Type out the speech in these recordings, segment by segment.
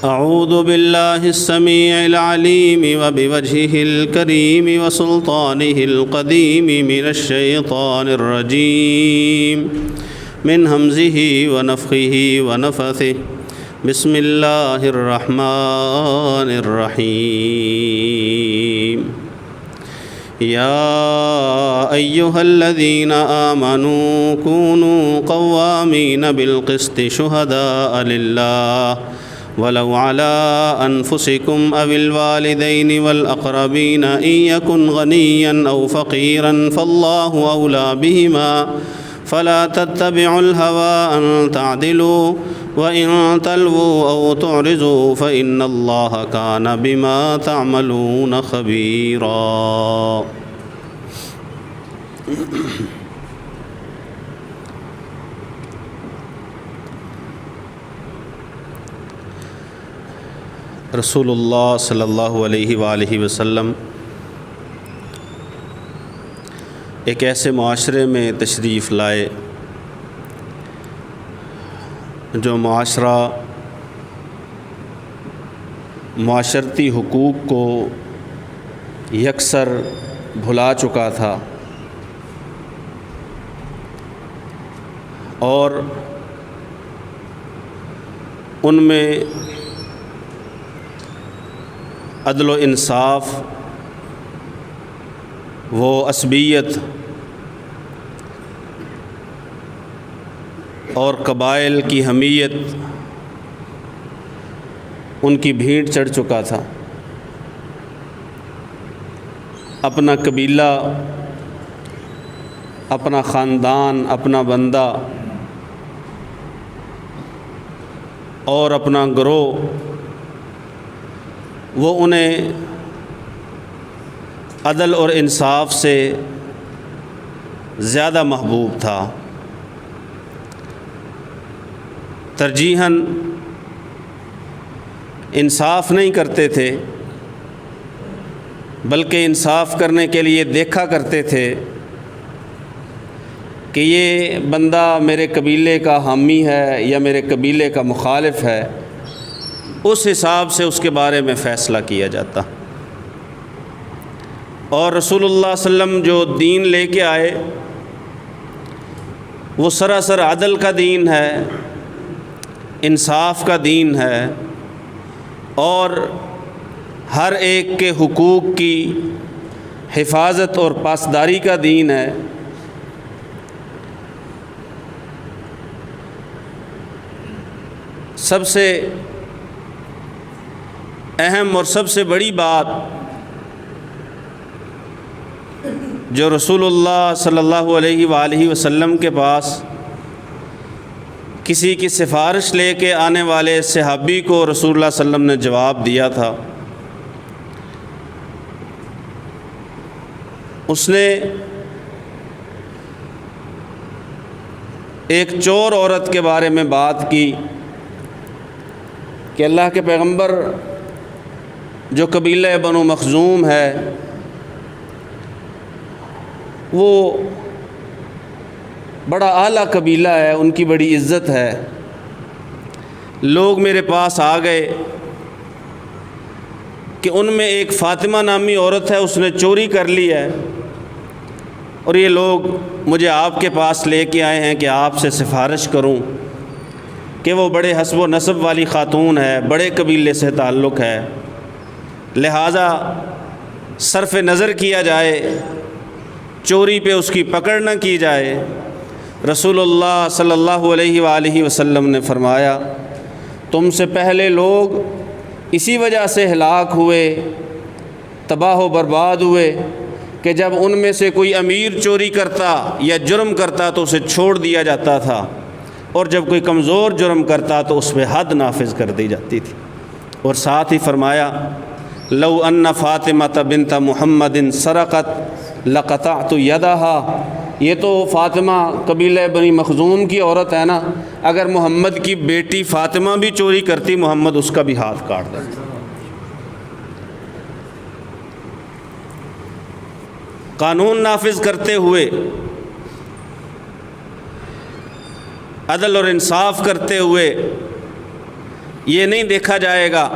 أعوذ بالله السميع العليم وبوجهه الكريم وسلطانه القديم من الشيطان الرجيم من همزه ونفخه ونفثه بسم الله الرحمن الرحيم يا أيها الذين آمنوا كونوا قوامين بالقسط شهداء لله ولو على أنفسكم أو الوالدين والأقربين إن يكن غنيا أو فقيرا فالله أولى بهما فلا تتبعوا الهوى أن تعدلوا وإن تلووا أو تعرضوا فإن الله كان بما تعملون خبيرا. رسول اللہ صلی اللہ علیہ وآلہ وسلم ایک ایسے معاشرے میں تشریف لائے جو معاشرہ معاشرتی حقوق کو یکسر بھلا چکا تھا اور ان میں عدل و انصاف، وہ عصبیت اور قبائل کی حمیت ان کی بھیڑ چڑھ چکا تھا. اپنا قبیلہ، اپنا خاندان، اپنا بندہ اور اپنا گروہ وہ انہیں عدل اور انصاف سے زیادہ محبوب تھا. ترجیحاً انصاف نہیں کرتے تھے بلکہ انصاف کرنے کے لیے دیکھا کرتے تھے کہ یہ بندہ میرے قبیلے کا حامی ہے یا میرے قبیلے کا مخالف ہے، اس حساب سے اس کے بارے میں فیصلہ کیا جاتا. اور رسول اللہ صلی اللہ علیہ وسلم جو دین لے کے آئے وہ سراسر عدل کا دین ہے، انصاف کا دین ہے اور ہر ایک کے حقوق کی حفاظت اور پاسداری کا دین ہے. سب سے اہم اور سب سے بڑی بات جو رسول اللہ صلی اللہ علیہ وآلہ وسلم کے پاس کسی کی سفارش لے کے آنے والے صحابی کو رسول اللہ صلی اللہ علیہ وسلم نے جواب دیا تھا. اس نے ایک چور عورت کے بارے میں بات کی کہ اللہ کے پیغمبر، جو قبیلہ بنو مخزوم ہے وہ بڑا اعلیٰ قبیلہ ہے، ان کی بڑی عزت ہے. لوگ میرے پاس آ گئے کہ ان میں ایک فاطمہ نامی عورت ہے، اس نے چوری کر لی ہے اور یہ لوگ مجھے آپ کے پاس لے کے آئے ہیں کہ آپ سے سفارش کروں کہ وہ بڑے حسب و نسب والی خاتون ہے، بڑے قبیلے سے تعلق ہے، لہٰذا صرف نظر کیا جائے، چوری پہ اس کی پکڑ نہ کی جائے. رسول اللہ صلی اللہ علیہ وآلہ وسلم نے فرمایا تم سے پہلے لوگ اسی وجہ سے ہلاک ہوئے، تباہ و برباد ہوئے کہ جب ان میں سے کوئی امیر چوری کرتا یا جرم کرتا تو اسے چھوڑ دیا جاتا تھا، اور جب کوئی کمزور جرم کرتا تو اس پہ حد نافذ کر دی جاتی تھی. اور ساتھ ہی فرمایا لو ان فاطمہ بنت محمد سرقت لقطعت یدہا، یہ تو فاطمہ قبیلہ بنی مخزوم کی عورت ہے نا، اگر محمد کی بیٹی فاطمہ بھی چوری کرتی محمد اس کا بھی ہاتھ کاٹ دیتا. قانون نافذ کرتے ہوئے عدل اور انصاف کرتے ہوئے یہ نہیں دیکھا جائے گا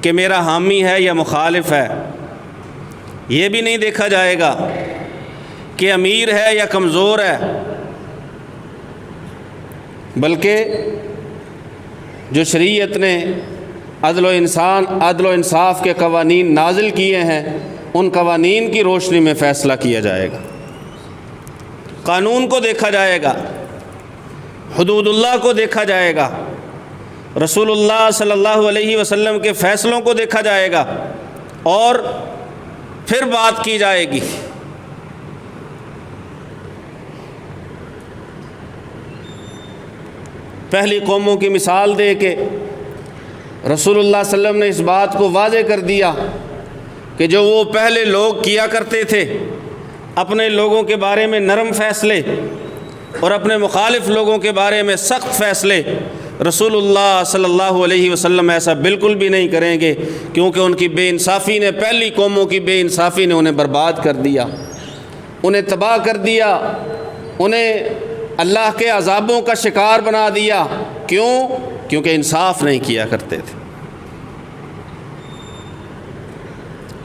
کہ میرا حامی ہے یا مخالف ہے، یہ بھی نہیں دیکھا جائے گا کہ امیر ہے یا کمزور ہے، بلکہ جو شریعت نے عدل و انصاف کے قوانین نازل کیے ہیں، ان قوانین کی روشنی میں فیصلہ کیا جائے گا، قانون کو دیکھا جائے گا، حدود اللہ کو دیکھا جائے گا، رسول اللہ صلی اللہ علیہ وسلم کے فیصلوں کو دیکھا جائے گا، اور پھر بات کی جائے گی۔ پہلی قوموں کی مثال دے کے رسول اللہ صلی اللہ علیہ وسلم نے اس بات کو واضح کر دیا کہ جو وہ پہلے لوگ کیا کرتے تھے، اپنے لوگوں کے بارے میں نرم فیصلے اور اپنے مخالف لوگوں کے بارے میں سخت فیصلے، رسول اللہ صلی اللہ علیہ وسلم ایسا بالکل بھی نہیں کریں گے، کیونکہ ان کی بے انصافی نے، پہلی قوموں کی بے انصافی نے انہیں برباد کر دیا، انہیں تباہ کر دیا، انہیں اللہ کے عذابوں کا شکار بنا دیا۔ کیوں؟ کیونکہ انصاف نہیں کیا کرتے تھے۔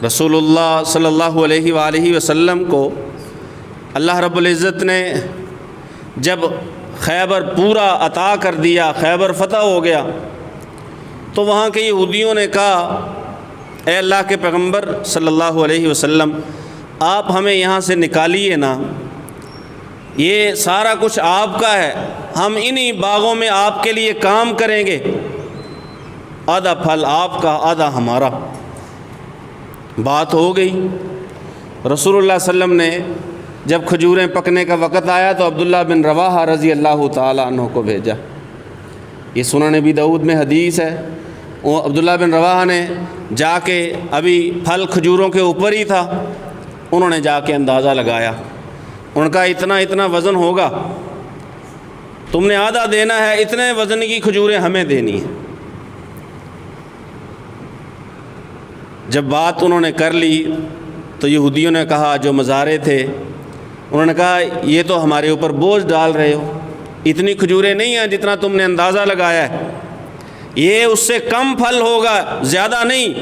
رسول اللہ صلی اللہ علیہ وآلہ وسلم کو اللہ رب العزت نے جب خیبر پورا عطا کر دیا، خیبر فتح ہو گیا، تو وہاں کے یہودیوں نے کہا، اے اللہ کے پیغمبر صلی اللہ علیہ وسلم، آپ ہمیں یہاں سے نکالیے نا، یہ سارا کچھ آپ کا ہے، ہم انہی باغوں میں آپ کے لیے کام کریں گے، آدھا پھل آپ کا آدھا ہمارا۔ بات ہو گئی۔ رسول اللہ صلی اللہ علیہ وسلم نے جب کھجوریں پکنے کا وقت آیا تو عبداللہ بن رواحہ رضی اللہ تعالیٰ عنہ کو بھیجا۔ یہ سنن نبی داؤد میں حدیث ہے۔ وہ عبداللہ بن رواحہ نے جا کے، ابھی پھل کھجوروں کے اوپر ہی تھا، انہوں نے جا کے اندازہ لگایا، ان کا اتنا وزن ہوگا، تم نے آدھا دینا ہے، اتنے وزن کی کھجوریں ہمیں دینی ہیں۔ جب بات انہوں نے کر لی تو یہودیوں نے کہا، جو مزارے تھے، انہوں نے کہا یہ تو ہمارے اوپر بوجھ ڈال رہے ہو، اتنی کھجوریں نہیں ہیں جتنا تم نے اندازہ لگایا ہے، یہ اس سے کم پھل ہوگا، زیادہ نہیں،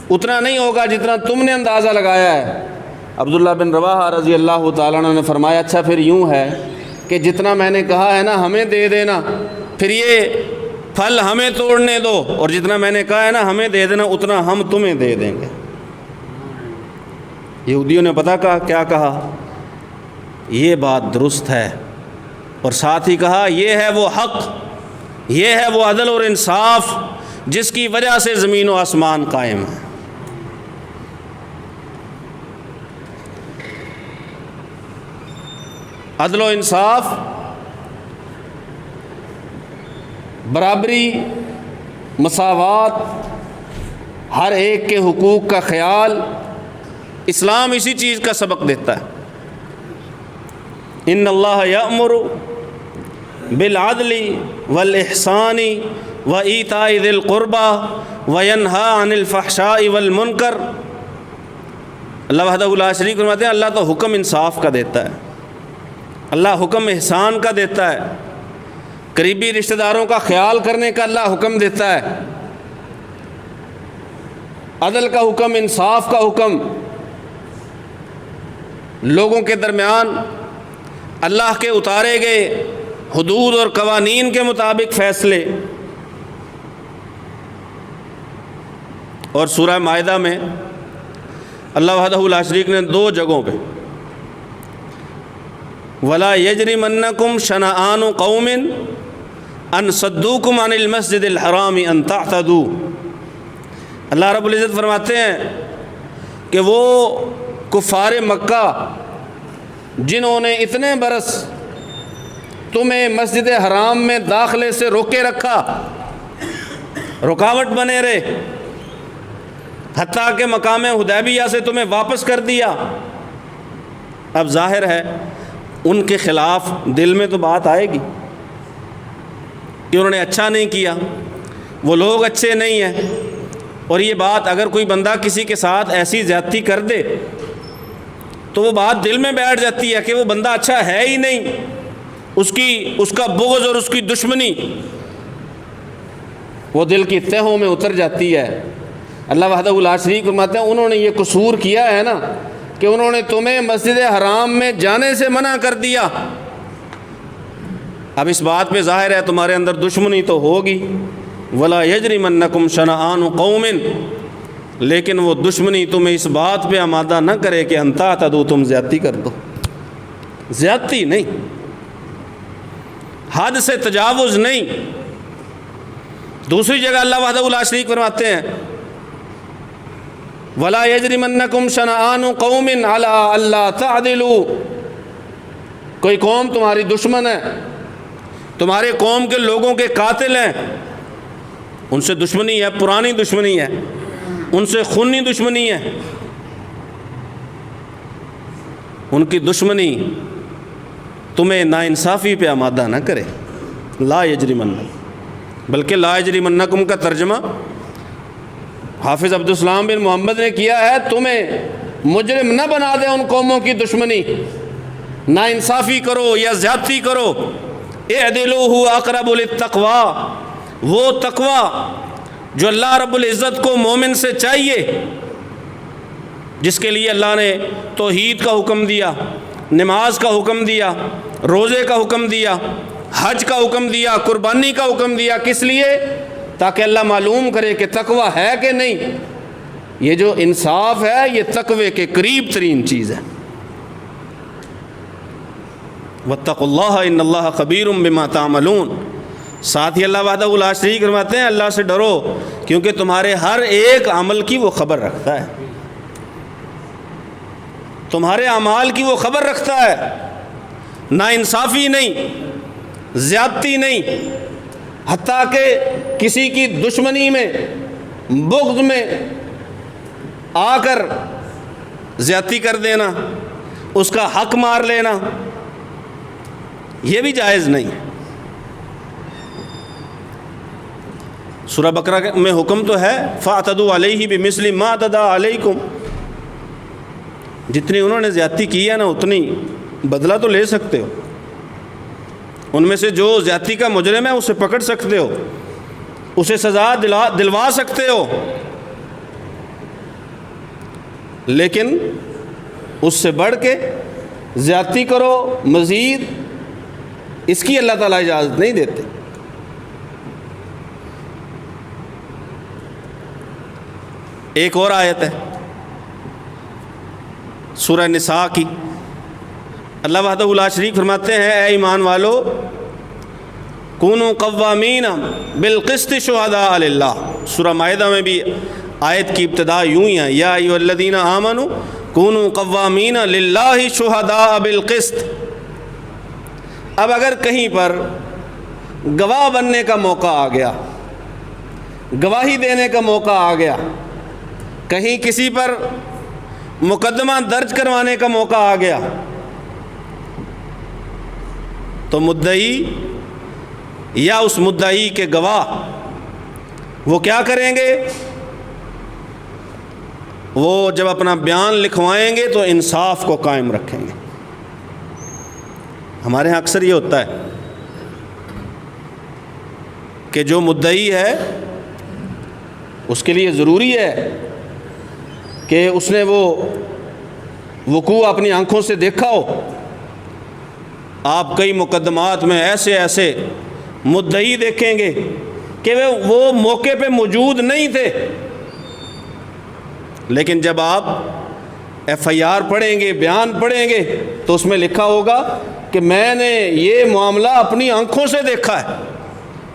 اتنا نہیں ہوگا جتنا تم نے اندازہ لگایا ہے۔ عبداللہ بن رواحہ رضی اللہ تعالیٰ عنہ نے فرمایا، اچھا پھر یوں ہے کہ جتنا میں نے کہا ہے نا ہمیں دے دینا، پھر یہ پھل ہمیں توڑنے دو، اور جتنا میں نے کہا ہے نا ہمیں دے دینا، اتنا ہم تمہیں دے دیں گے۔ یہودیوں نے پتہ کیا کہا، یہ بات درست ہے، اور ساتھ ہی کہا یہ ہے وہ حق، یہ ہے وہ عدل اور انصاف جس کی وجہ سے زمین و آسمان قائم ہے۔ عدل و انصاف، برابری، مساوات، ہر ایک کے حقوق کا خیال، اسلام اسی چیز کا سبق دیتا ہے۔ ان اللہ یأمر بالعدل والاحسان وایتاء ذی القربى وینہی عن الفحشاء والمنکر۔ اللہ وحدہ لا شریک فرماتے ہیں، اللہ تو حکم انصاف کا دیتا ہے، اللہ حکم احسان کا دیتا ہے، قریبی رشتہ داروں کا خیال کرنے کا اللہ حکم دیتا ہے، عدل کا حکم، انصاف کا حکم، لوگوں کے درمیان اللہ کے اتارے گئے حدود اور قوانین کے مطابق فیصلے۔ اور سورہ مائدہ میں اللہ وحدہ لا شریک نے دو جگہوں پہ وَلَا يَجْرِمَنَّكُمْ شَنَآنُ قَوْمٍ أَن صَدُّوكُمْ عَنِ الْمَسْجِدِ الْحَرَامِ أَن تَعْتَدُوا۔ اللہ رب العزت فرماتے ہیں کہ وہ کفار مکہ جنہوں نے اتنے برس تمہیں مسجد حرام میں داخلے سے روکے رکھا، رکاوٹ بنے رہے، حتیٰ کہ مقام حدیبیہ سے تمہیں واپس کر دیا، اب ظاہر ہے ان کے خلاف دل میں تو بات آئے گی کہ انہوں نے اچھا نہیں کیا، وہ لوگ اچھے نہیں ہیں۔ اور یہ بات اگر کوئی بندہ کسی کے ساتھ ایسی زیادتی کر دے تو وہ بات دل میں بیٹھ جاتی ہے کہ وہ بندہ اچھا ہے ہی نہیں، اس کا بغض اور اس کی دشمنی وہ دل کی تہوں میں اتر جاتی ہے۔ اللہ وحدہ لا شریک فرماتے ہیں انہوں نے یہ قصور کیا ہے نا کہ انہوں نے تمہیں مسجد حرام میں جانے سے منع کر دیا۔ اب اس بات پہ ظاہر ہے تمہارے اندر دشمنی تو ہوگی، ولا یجرمنکم شنآن قوم، لیکن وہ دشمنی تمہیں اس بات پہ آمادہ نہ کرے کہ ان تعتدوا، تم زیادتی کر دو۔ زیادتی نہیں، حد سے تجاوز نہیں۔ دوسری جگہ اللہ وحدہ لا شریک فرماتے ہیں ولا یجرمنکم شنآن قوم علی الا تعدلوا، کوئی قوم تمہاری دشمن ہے، تمہارے قوم کے لوگوں کے قاتل ہیں، ان سے دشمنی ہے، پرانی دشمنی ہے، ان سے خونی دشمنی ہے، ان کی دشمنی تمہیں ناانصافی پہ آمادہ نہ کرے۔ لا یجرمنکم، بلکہ لا یجرمنکم کا ترجمہ حافظ عبدالسلام بن محمد نے کیا ہے تمہیں مجرم نہ بنا دے ان قوموں کی دشمنی، ناانصافی کرو یا زیادتی کرو۔ اعدلوا هو اقرب للتقوی، وہ تقوی جو اللہ رب العزت کو مومن سے چاہیے، جس کے لیے اللہ نے توحید کا حکم دیا، نماز کا حکم دیا، روزے کا حکم دیا، حج کا حکم دیا، قربانی کا حکم دیا، کس لیے؟ تاکہ اللہ معلوم کرے کہ تقوی ہے کہ نہیں۔ یہ جو انصاف ہے یہ تقوی کے قریب ترین چیز ہے۔ واتقوا اللہ ان اللہ خبیر بما تعملون، ساتھ ہی اللہ وحدہ لا شریک فرماتے ہیں اللہ سے ڈرو کیونکہ تمہارے ہر ایک عمل کی وہ خبر رکھتا ہے، تمہارے اعمال کی وہ خبر رکھتا ہے۔ ناانصافی نہیں، زیادتی نہیں، حتیٰ کہ کسی کی دشمنی میں، بغض میں آ کر زیادتی کر دینا، اس کا حق مار لینا، یہ بھی جائز نہیں۔ سورہ بقرہ میں حکم تو ہے فاعتدوا علیہ بمثل ما اعتدى علیکم، جتنی انہوں نے زیادتی کی ہے نا اتنی بدلہ تو لے سکتے ہو، ان میں سے جو زیادتی کا مجرم ہے اسے پکڑ سکتے ہو، اسے سزا دلوا سکتے ہو، لیکن اس سے بڑھ کے زیادتی کرو مزید، اس کی اللہ تعالیٰ اجازت نہیں دیتے۔ ایک اور آیت ہے سورہ نساء کی، اللہ وحدہ لا شریک فرماتے ہیں اے ایمان والو کونوا قوامین بالقسط شہداء للہ۔ سورہ مائدہ میں بھی آیت کی ابتدا یوں ہی ہے یا ایھا الذین آمنوا کونوا قوامین للہ شہداء بالقسط۔ اب اگر کہیں پر گواہ بننے کا موقع آ گیا، گواہی دینے کا موقع آ گیا، کہیں کسی پر مقدمہ درج کروانے کا موقع آ گیا، تو مدعی یا اس مدعی کے گواہ وہ کیا کریں گے؟ وہ جب اپنا بیان لکھوائیں گے تو انصاف کو قائم رکھیں گے۔ ہمارے ہاں اکثر یہ ہوتا ہے کہ جو مدعی ہے اس کے لیے ضروری ہے کہ اس نے وہ وقوع اپنی آنکھوں سے دیکھا ہو۔ آپ کئی مقدمات میں ایسے ایسے مدعی دیکھیں گے کہ وہ موقع پہ موجود نہیں تھے، لیکن جب آپ ایف آئی آر پڑھیں گے، بیان پڑھیں گے، تو اس میں لکھا ہوگا کہ میں نے یہ معاملہ اپنی آنکھوں سے دیکھا ہے،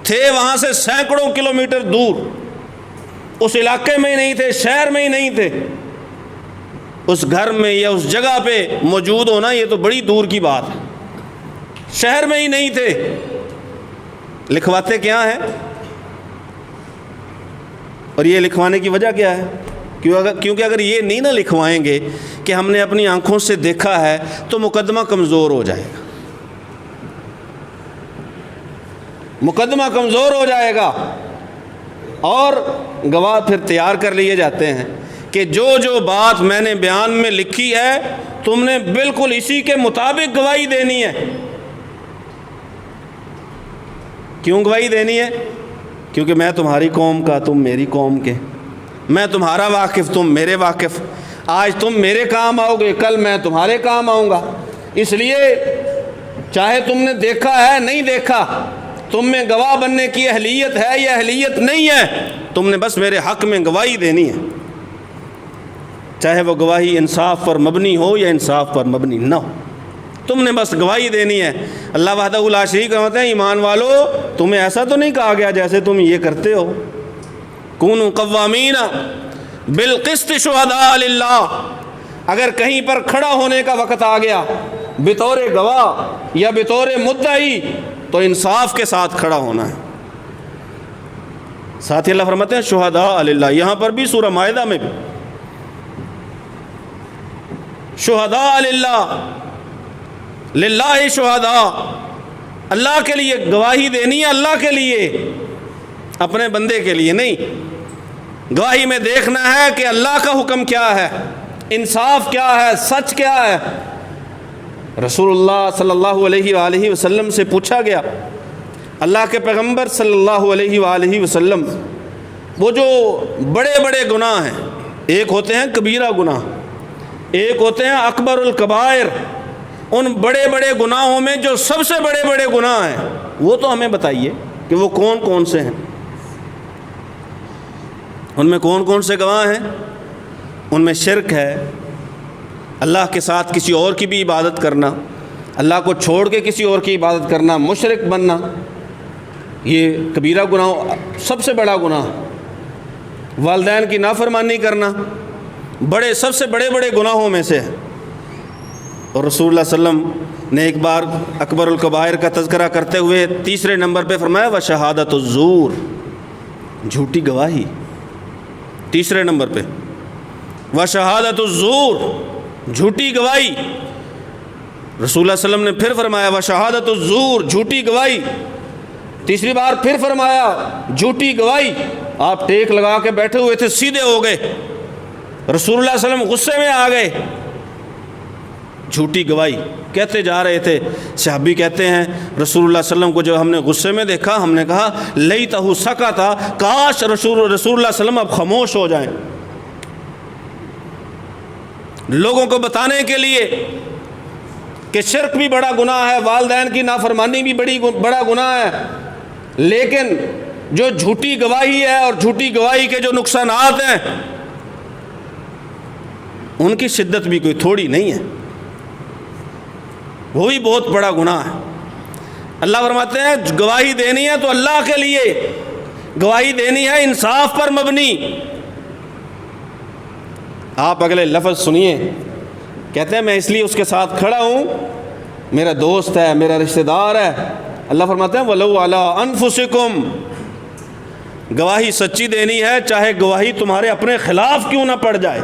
تھے وہاں سے سینکڑوں کلومیٹر دور، اس علاقے میں ہی نہیں تھے، شہر میں ہی نہیں تھے، اس گھر میں یا اس جگہ پہ موجود ہونا یہ تو بڑی دور کی بات ہے، شہر میں ہی نہیں تھے۔ لکھواتے کیا ہیں؟ اور یہ لکھوانے کی وجہ کیا ہے؟ کیونکہ اگر یہ نہیں نہ لکھوائیں گے کہ ہم نے اپنی آنکھوں سے دیکھا ہے تو مقدمہ کمزور ہو جائے گا، مقدمہ کمزور ہو جائے گا، اور گواہ پھر تیار کر لیے جاتے ہیں کہ جو جو بات میں نے بیان میں لکھی ہے تم نے بالکل اسی کے مطابق گواہی دینی ہے۔ کیوں گواہی دینی ہے؟ کیونکہ میں تمہاری قوم کا، تم میری قوم کے، میں تمہارا واقف، تم میرے واقف، آج تم میرے کام آؤ گے، کل میں تمہارے کام آؤں گا۔ اس لیے چاہے تم نے دیکھا ہے نہیں دیکھا، تم میں گواہ بننے کی اہلیت ہے یا اہلیت نہیں ہے، تم نے بس میرے حق میں گواہی دینی ہے، چاہے وہ گواہی انصاف پر مبنی ہو یا انصاف پر مبنی نہ ہو، تم نے بس گواہی دینی ہے۔ اللہ وحدہ لا شریک کہتے ہیں ایمان والو تمہیں ایسا تو نہیں کہا گیا جیسے تم یہ کرتے ہو، کونوا قوامین بالقسط شہداء للہ، اگر کہیں پر کھڑا ہونے کا وقت آ گیا بطور گواہ یا بطور مدعی تو انصاف کے ساتھ کھڑا ہونا ہے۔ ساتھ ہی اللہ فرماتے ہیں شہداء للہ، یہاں پر بھی سورہ مائدہ میں بھی شہداء للہ، للہ شہداء، اللہ کے لیے گواہی دینی ہے، اللہ کے لیے، اپنے بندے کے لیے نہیں۔ گواہی میں دیکھنا ہے کہ اللہ کا حکم کیا ہے، انصاف کیا ہے، سچ کیا ہے۔ رسول اللہ صلی اللہ علیہ وآلہ وسلم سے پوچھا گیا، اللہ کے پیغمبر صلی اللہ علیہ وآلہ وسلم، وہ جو بڑے بڑے گناہ ہیں، ایک ہوتے ہیں کبیرہ گناہ، ایک ہوتے ہیں اکبر الکبائر، ان بڑے بڑے گناہوں میں جو سب سے بڑے بڑے گناہ ہیں وہ تو ہمیں بتائیے کہ وہ کون کون سے ہیں، ان میں کون کون سے گناہ ہیں۔ ان میں شرک ہے، اللہ کے ساتھ کسی اور کی بھی عبادت کرنا، اللہ کو چھوڑ کے کسی اور کی عبادت کرنا، مشرک بننا، یہ کبیرہ گناہ، سب سے بڑا گناہ۔ والدین کی نافرمانی کرنا بڑے سب سے بڑے بڑے گناہوں میں سے ہے۔ اور رسول اللہ صلی اللہ علیہ وسلم نے ایک بار اکبر الکبائر کا تذکرہ کرتے ہوئے تیسرے نمبر پہ فرمایا وشہادۃ الزور، جھوٹی گواہی، تیسرے نمبر پہ وشہادۃ الزور، جھوٹی گواہی۔ رسول اللہ صلی اللہ علیہ وسلم نے پھر فرمایا وشہادۃ الزور، جھوٹی گواہی، تیسری بار پھر فرمایا جھوٹی گواہی۔ آپ ٹیک لگا کے بیٹھے ہوئے تھے، سیدھے ہو گئے، رسول اللہ صلی اللہ علیہ وسلم غصے میں آ گئے، جھوٹی گواہی کہتے جا رہے تھے۔ صحابی کہتے ہیں رسول اللہ صلی اللہ علیہ وسلم کو جب ہم نے غصے میں دیکھا، ہم نے کہا لیتہ سکتا، کاش رسول اللہ صلی اللہ علیہ وسلم اب خاموش ہو جائیں، لوگوں کو بتانے کے لیے کہ شرک بھی بڑا گناہ ہے، والدین کی نافرمانی بھی بڑا گناہ ہے، لیکن جو جھوٹی گواہی ہے اور جھوٹی گواہی کے جو نقصانات ہیں ان کی شدت بھی کوئی تھوڑی نہیں ہے، وہ بھی بہت بڑا گناہ ہے۔ اللہ فرماتے ہیں گواہی دینی ہے تو اللہ کے لیے، گواہی دینی ہے انصاف پر مبنی۔ آپ اگلے لفظ سنیے، کہتے ہیں میں اس لیے اس کے ساتھ کھڑا ہوں، میرا دوست ہے، میرا رشتہ دار ہے۔ اللہ فرماتے ہیں وَلَوْ عَلَىٰ أَنفُسِكُمْ، گواہی سچی دینی ہے چاہے گواہی تمہارے اپنے خلاف کیوں نہ پڑ جائے۔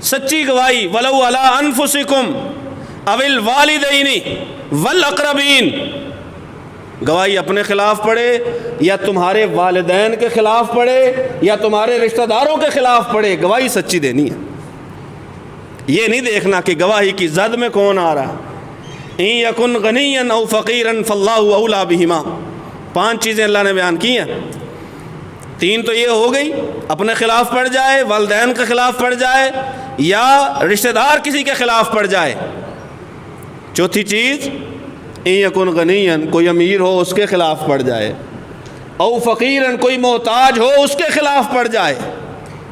سچی گواہی وَلَوْ عَلَىٰ أَنفُسِكُمْ أَوِ الْوَالِدَيْنِ وَالْأَقْرَبِينَ، گواہی اپنے خلاف پڑے یا تمہارے والدین کے خلاف پڑے یا تمہارے رشتہ داروں کے خلاف پڑے، گواہی سچی دینی ہے۔ یہ نہیں دیکھنا کہ گواہی کی زد میں کون آ رہا۔ إِن يَكُنْ غَنِيًّا أَوْ فَقِيرًا فَاللَّهُ أَوْلَىٰ بِهِمَا، 5 چیزیں اللہ نے بیان کی ہیں۔ 3 تو یہ ہو گئی، اپنے خلاف پڑ جائے، والدین کے خلاف پڑ جائے یا رشتہ دار کسی کے خلاف پڑ جائے۔ چوتھی چیز إِن يَكُنْ غَنِيًّا، کوئی امیر ہو اس کے خلاف پڑ جائے، او فقیراً، کوئی محتاج ہو اس کے خلاف پڑ جائے۔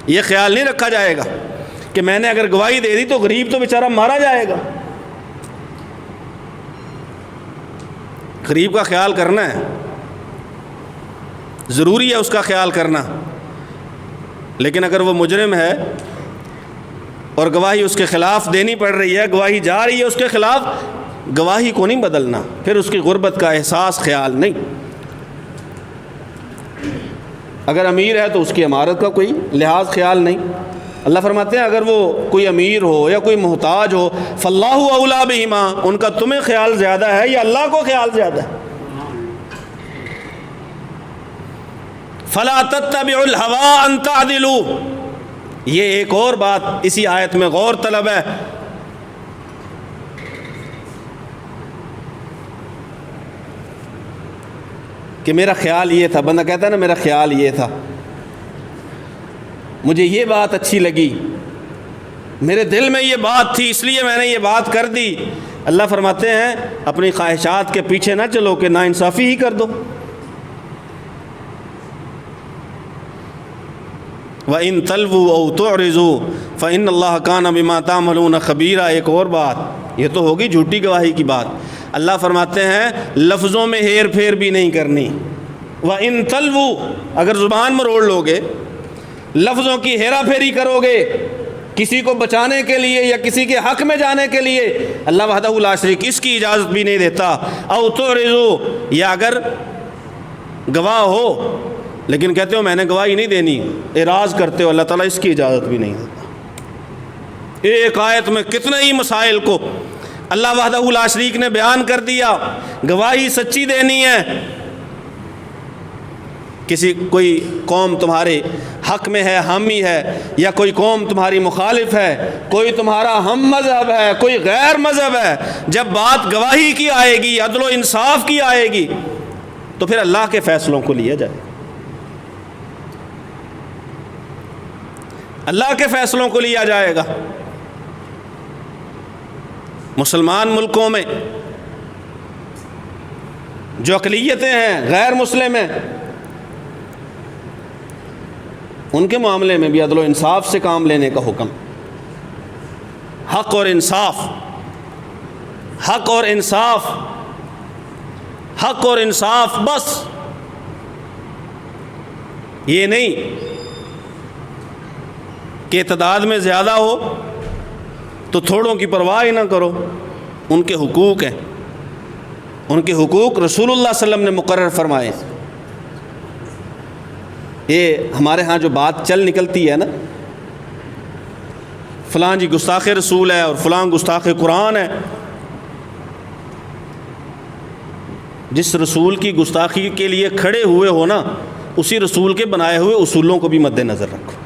یہ خیال نہیں رکھا جائے گا کہ میں نے اگر گواہی دے دی تو غریب تو بیچارہ مارا جائے گا۔ غریب کا خیال کرنا ہے، ضروری ہے اس کا خیال کرنا، لیکن اگر وہ مجرم ہے اور گواہی اس کے خلاف دینی پڑ رہی ہے، گواہی جا رہی ہے اس کے خلاف، گواہی کو نہیں بدلنا، پھر اس کی غربت کا احساس خیال نہیں۔ اگر امیر ہے تو اس کی امارت کا کوئی لحاظ خیال نہیں۔ اللہ فرماتے ہیں اگر وہ کوئی امیر ہو یا کوئی محتاج ہو، فاللہ اولیٰ بہما، ان کا تمہیں خیال زیادہ ہے یا اللہ کو خیال زیادہ ہے؟ فلا تتبعوا الہویٰ ان تعدلوا، یہ ایک اور بات اسی آیت میں غور طلب ہے۔ کہ میرا خیال یہ تھا، بندہ کہتا ہے نا میرا خیال یہ تھا، مجھے یہ بات اچھی لگی، میرے دل میں یہ بات تھی اس لیے میں نے یہ بات کر دی۔ اللہ فرماتے ہیں اپنی خواہشات کے پیچھے نہ چلو کہ ناانصافی ہی کر دو۔ وَإِن تَلْوُوا أَوْ تُعْرِضُوا فَإِنَّ اللَّهَ كَانَ بِمَا تَعْمَلُونَ خَبِيرًا۔ ایک اور بات، یہ تو ہوگی جھوٹی گواہی کی بات۔ اللہ فرماتے ہیں لفظوں میں ہیر پھیر بھی نہیں کرنی۔ وَإِن تَلْوُوا، اگر زبان مروڑ لوگے، لفظوں کی ہیرا پھیری کرو گے کسی کو بچانے کے لیے یا کسی کے حق میں جانے کے لیے، اللہ وحدہ لا شریک اس کی اجازت بھی نہیں دیتا۔ او تعرضوا، یا اگر گواہ ہو لیکن کہتے ہو میں نے گواہی نہیں دینی، اعراض کرتے ہو، اللہ تعالیٰ اس کی اجازت بھی نہیں دیتا۔ ایک آیت میں کتنے ہی مسائل کو اللہ وحدہ لا شریک نے بیان کر دیا۔ گواہی سچی دینی ہے، کوئی قوم تمہارے حق میں ہے، حامی ہے، یا کوئی قوم تمہاری مخالف ہے، کوئی تمہارا ہم مذہب ہے، کوئی غیر مذہب ہے، جب بات گواہی کی آئے گی، عدل و انصاف کی آئے گی، تو پھر اللہ کے فیصلوں کو لیا جائے، اللہ کے فیصلوں کو لیا جائے گا۔ مسلمان ملکوں میں جو اقلیتیں ہیں، غیر مسلم ہیں، ان کے معاملے میں بھی عدل و انصاف سے کام لینے کا حکم۔ حق اور انصاف، حق اور انصاف، حق اور انصاف، بس یہ نہیں کہ تعداد میں زیادہ ہو تو تھوڑوں کی پرواہ ہی نہ کرو، ان کے حقوق ہیں، ان کے حقوق رسول اللہ صلی اللہ علیہ وسلم نے مقرر فرمائے۔ یہ ہمارے ہاں جو بات چل نکلتی ہے نا، فلاں جی گستاخ رسول ہے اور فلاں گستاخ قرآن ہے، جس رسول کی گستاخی کے لیے کھڑے ہوئے ہو نا، اسی رسول کے بنائے ہوئے اصولوں کو بھی مد نظر رکھو۔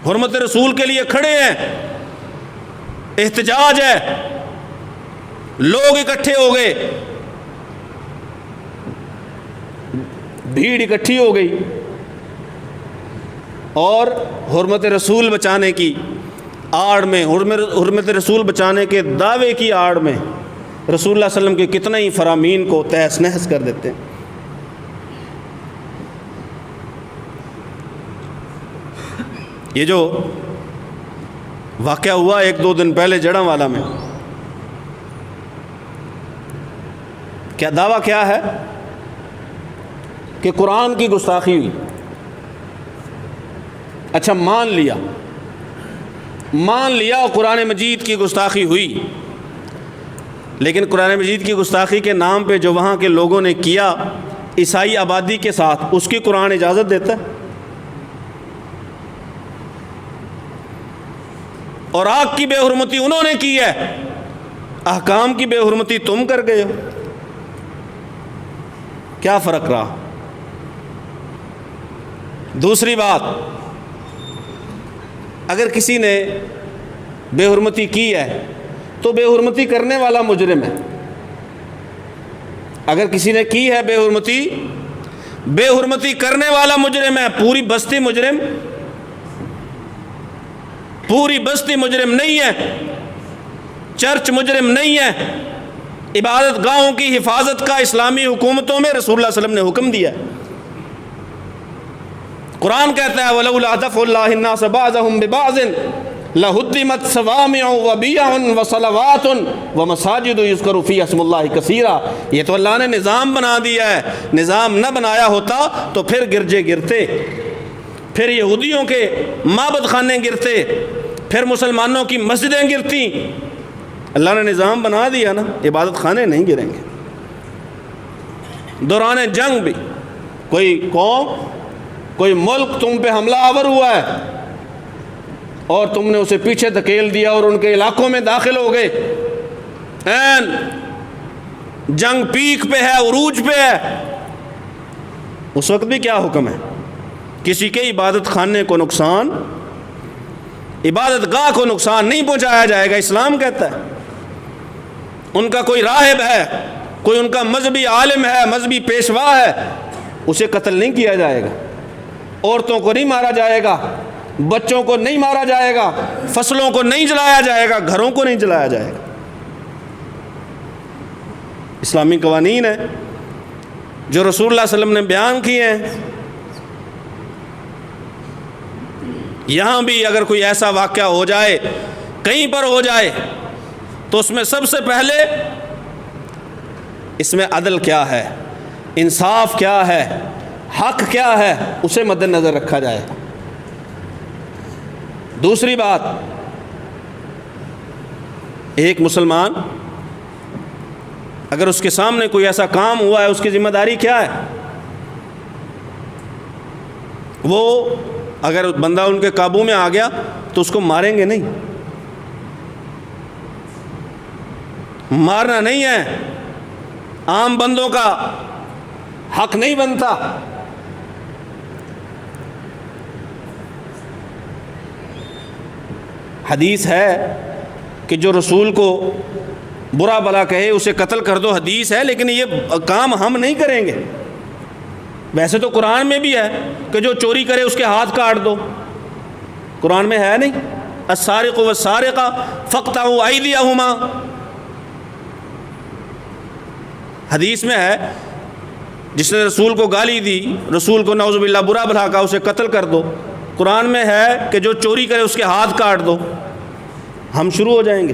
حرمت رسول کے لیے کھڑے ہیں، احتجاج ہے، لوگ اکٹھے ہو گئے، بھیڑ اکٹھی ہو گئی، اور حرمت رسول بچانے کی آڑ میں، حرمت رسول بچانے کے دعوے کی آڑ میں رسول اللہ صلی اللہ علیہ وسلم کے کتنے ہی فرامین کو تہس نہس کر دیتے ہیں۔ یہ جو واقعہ ہوا 1-2 دن پہلے جڑاں میں، کیا دعویٰ کیا ہے کہ قرآن کی گستاخی ہوئی؟ اچھا مان لیا قرآن مجید کی گستاخی ہوئی، لیکن قرآن مجید کی گستاخی کے نام پہ جو وہاں کے لوگوں نے کیا عیسائی آبادی کے ساتھ، اس کی قرآن اجازت دیتا ہے؟ اور آگ کی بے حرمتی انہوں نے کی ہے، احکام کی بے حرمتی تم کر گئے ہو، کیا فرق رہا؟ دوسری بات، اگر کسی نے بے حرمتی کی ہے تو بے حرمتی کرنے والا مجرم ہے۔ اگر کسی نے کی ہے بے حرمتی کرنے والا مجرم ہے، پوری بستی مجرم نہیں ہے، چرچ مجرم نہیں ہے۔ عبادت گاہوں کی حفاظت کا اسلامی حکومتوں میں رسول اللہ صلی اللہ علیہ وسلم نے حکم دیا ہے۔ قرآن کہتا ہے وَلَوْلَا دَفْعُ اللَّهِ النَّاسَ بَعْضَهُم بِبَعْضٍ لَهُدِّمَتْ صَوَامِعُ وَبِيَعٌ وَصَلَوَاتٌ وَمَسَاجِدُ يُذْكَرُ فِيهَا اسْمُ اللَّهِ كَثِيرًا۔ یہ تو اللہ نے نظام بنا دیا ہے، نظام نہ بنایا ہوتا تو پھر گرجے گرتے، پھر یہودیوں کے معبد خانے گرتے، پھر مسلمانوں کی مسجدیں گرتی۔ اللہ نے نظام بنا دیا نا، عبادت خانے نہیں گریں گے۔ دوران جنگ بھی کوئی قوم، کوئی ملک تم پہ حملہ آور ہوا ہے اور تم نے اسے پیچھے دھکیل دیا اور ان کے علاقوں میں داخل ہو گئے، جنگ پیک پہ ہے، عروج پہ ہے، اس وقت بھی کیا حکم ہے؟ کسی کے عبادت خانے کو نقصان، عبادت گاہ کو نقصان نہیں پہنچایا جائے گا۔ اسلام کہتا ہے ان کا کوئی راہب ہے، کوئی ان کا مذہبی عالم ہے، مذہبی پیشوا ہے، اسے قتل نہیں کیا جائے گا، عورتوں کو نہیں مارا جائے گا، بچوں کو نہیں مارا جائے گا، فصلوں کو نہیں جلایا جائے گا، گھروں کو نہیں جلایا جائے گا۔ اسلامی قوانین ہیں جو رسول اللہ صلی اللہ علیہ وسلم نے بیان کیے ہیں۔ یہاں بھی اگر کوئی ایسا واقعہ ہو جائے، کہیں پر ہو جائے، تو اس میں سب سے پہلے اس میں عدل کیا ہے، انصاف کیا ہے، حق کیا ہے، اسے مد نظر رکھا جائے۔ دوسری بات، ایک مسلمان اگر اس کے سامنے کوئی ایسا کام ہوا ہے، اس کی ذمہ داری کیا ہے؟ وہ اگر بندہ ان کے قابو میں آ گیا تو اس کو ماریں گے نہیں، مارنا نہیں ہے، عام بندوں کا حق نہیں بنتا۔ حدیث ہے کہ جو رسول کو برا بلا کہے اسے قتل کر دو، حدیث ہے، لیکن یہ کام ہم نہیں کریں گے۔ ویسے تو قرآن میں بھی ہے کہ جو چوری کرے اس کے ہاتھ کاٹ دو، قرآن میں ہے نہیں؟ السارق والسارقہ فاقطعوا ایدیہما، حدیث میں ہے جس نے رسول کو گالی دی، رسول کو نعوذ باللہ برا بھلا کہا، اسے قتل کر دو۔ قرآن میں ہے کہ جو چوری کرے اس کے ہاتھ کاٹ دو۔ ہم شروع ہو جائیں گے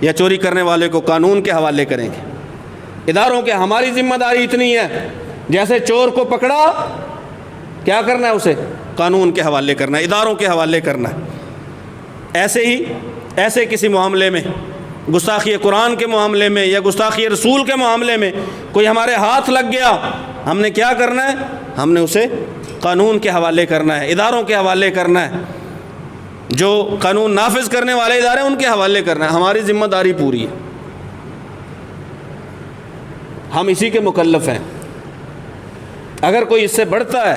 یا چوری کرنے والے کو قانون کے حوالے کریں گے؟ اداروں کے ہماری ذمہ داری اتنی ہے، جیسے چور کو پکڑا کیا کرنا ہے، اسے قانون کے حوالے کرنا ہے، اداروں کے حوالے کرنا ہے۔ ایسے کسی معاملے میں، گستاخی قرآن کے معاملے میں یا گستاخی رسول کے معاملے میں کوئی ہمارے ہاتھ لگ گیا، ہم نے کیا کرنا ہے؟ ہم نے اسے قانون کے حوالے کرنا ہے، اداروں کے حوالے کرنا ہے، جو قانون نافذ کرنے والے ادارے ہیں ان کے حوالے کرنا ہے۔ ہماری ذمہ داری پوری ہے، ہم اسی کے مکلف ہیں۔ اگر کوئی اس سے بڑھتا ہے،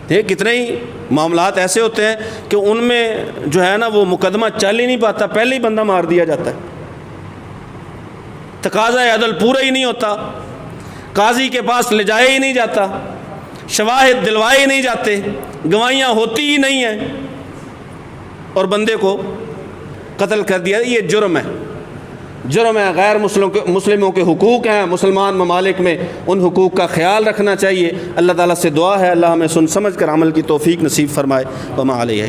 دیکھ کتنے ہی معاملات ایسے ہوتے ہیں کہ ان میں جو ہے نا وہ مقدمہ چل ہی نہیں پاتا، پہلے ہی بندہ مار دیا جاتا ہے، تقاضۂ عدل پورا ہی نہیں ہوتا، قاضی کے پاس لے جایا ہی نہیں جاتا، شواہد دلوائے ہی نہیں جاتے، گواہیاں ہوتی ہی نہیں ہیں، اور بندے کو قتل کر دیا۔ یہ جرم ہے، جرم ہے۔ غیر مسلموں کے حقوق ہیں مسلمان ممالک میں، ان حقوق کا خیال رکھنا چاہیے۔ اللہ تعالیٰ سے دعا ہے اللہ ہمیں سن سمجھ کر عمل کی توفیق نصیب فرمائے۔ وما علیہ